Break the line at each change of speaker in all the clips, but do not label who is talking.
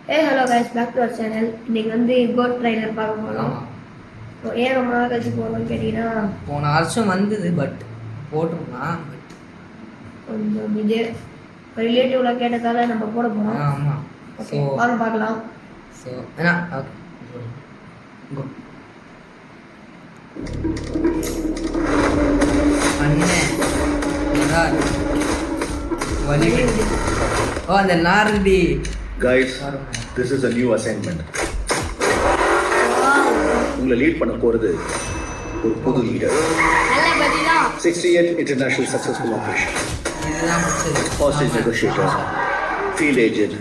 Hello guys, back to our channel. இன்னைக்கு வந்து code trailer பார்க்க போகிறோம். ஏன் ரொம்ப நாள் கழிச்சு போகணும்னு கேட்டிங்கன்னா,
போன வருஷம் வந்தது, பட் போட்டிருந்தான். பட்
கொஞ்சம் இது ரிலேட்டிவ்லாம் கேட்டதால நம்ம போட போகிறோம்.
ஆமாம்.
ஓகே, வாங்க பார்க்கலாம்.
ஸோ ஏன்னா ஓகே குட் அண்ணன் ஓ அந்த நார்டி.
Guys, this is a new assignment. உங்களை லீட் பண்ண போறது ஒரு புது leader. 68 international successful operation. Hostage negotiator, field agent,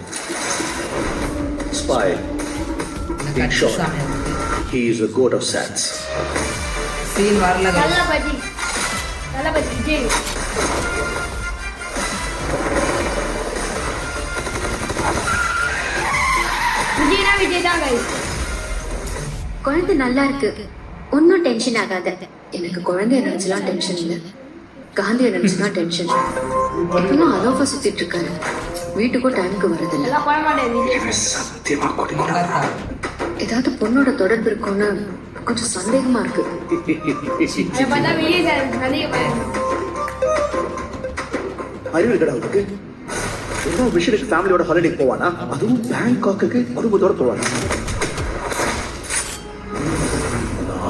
spy. In short, he is a god of SATs.
Scene வரல.
தலபதி விஜய். விஜய் தான் guys.
குழந்தை நல்லா இருக்கு, ஒன்னும் டென்ஷன் ஆகாத. எனக்கு குழந்தை நினைச்சுலாம் டென்ஷன் இல்லை, காந்தியை நினைச்சுதான் டென்ஷன். இப்பெல்லாம் அலோஃபா சுத்திட்டு இருக்காரு, வீட்டுக்கும் டைமுக்கு வரதில்லை. ஏதாவது பொண்ணோட தொடர்பு இருக்கும்னு கொஞ்சம் சந்தேகமா இருக்கு.
அறிவு கடவுளுக்கு எல்லா விஷயத்துக்கு ஃபேமிலியோட ஹாலிடே போவானா, அதுவும் பேங்காக்கு குடும்பத்தோட போவானா?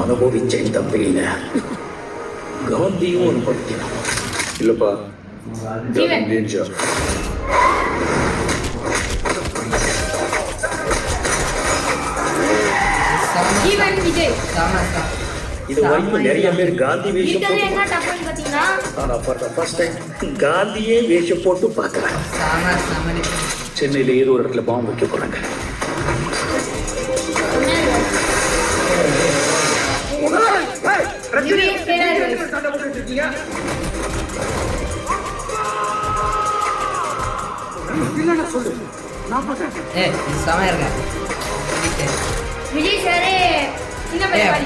அனுபவிச்சேன் தம்பி, இல்ல காந்தியும் அனுபவிக்கணும். இல்லப்பா டேஞ்சர். இது வரைக்கும் நிறைய பேர் காந்தி வேஷம் போட்டு, ஆனா ஃபார் த ஃபர்ஸ்ட் டைம் காந்தியே வேஷம் போட்டு பார்க்கறேன். சென்னையில ஏதோ ஒரு இடத்துல பாம்பு வைக்க போறாங்க.
விஜய் சாரே சின்ன பையன்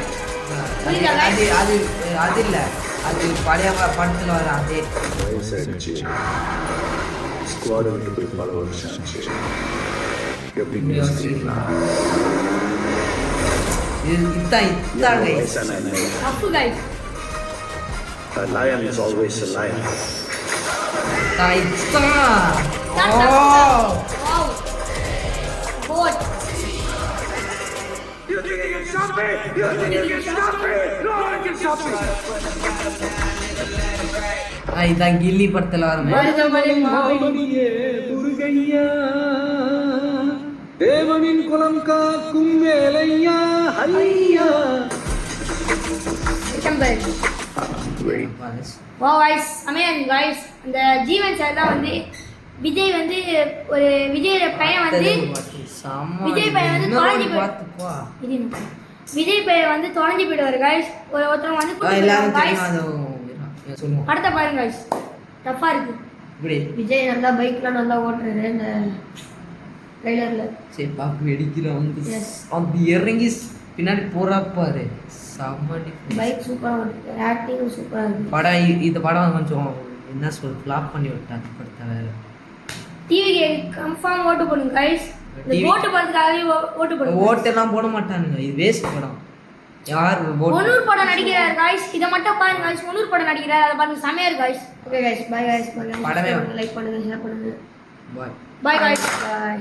அது இல்ல, அது பழைய படத்துல வர அதே
ஸ்குவாட் விட்டு போய் பல வருஷம் ஆச்சு. எப்படி A lion is always a lion. You think you can stop me? You think you can stop me? No one can stop me.
இதான் கில்லி படத்துல
தேவனின் குலம் காக்கும் வேலையா ஹையா.
அந்த ஜீவன் சார் தான் வந்து விஜய் வந்து ஒரு விஜய் பையன் வந்து விஜய் பையன் வந்து தொலைஞ்சு விஜய் பையன் வந்து தொலைஞ்சு போயிடுவாரு காய்ஸ். ஒருத்தவங்க வந்து அடுத்த பாருங்க காய்ஸ், டஃபா இருக்கு. விஜய் நல்லா பைக்லாம் நல்லா ஓட்டுறாரு இந்த ட்ரைலர்ல.
சரி பாப்பு வெடிக்கிறோம் வந்து அப்படி இறங்கி பின்னாடி போறாப்பாரு. செம்மடி
பைக் சூப்பரா ஓடுது, ஆக்டிங்கும் சூப்பரா இருக்கு.
படம் இந்த படம் கொஞ்சம் என்ன சொல் ஃப்ளாப் பண்ணி விட்டாங்க படத்தை. வேற
டிவிக்கு கன்ஃபார்ம் ஓட்டு போடுங்க गाइस. இந்த ஓட்டு போடுறதுக்காகவே ஓட்டு போடுங்க.
ஓட்டெல்லாம் போட மாட்டானுங்க, இது வேஸ்ட் படம். யார்
ஒன்னூர் படம் நடிக்கிறார் गाइस, இத மட்டும் பாருங்க गाइस. ஒன்னூர் படம் நடிக்கிறார், அத பாருங்க செமையா இருக்கு guys. Okay guys, bye guys. படமே லைக் பண்ணுங்க, ஷேர் பண்ணுங்க.
Bye
bye guys, by.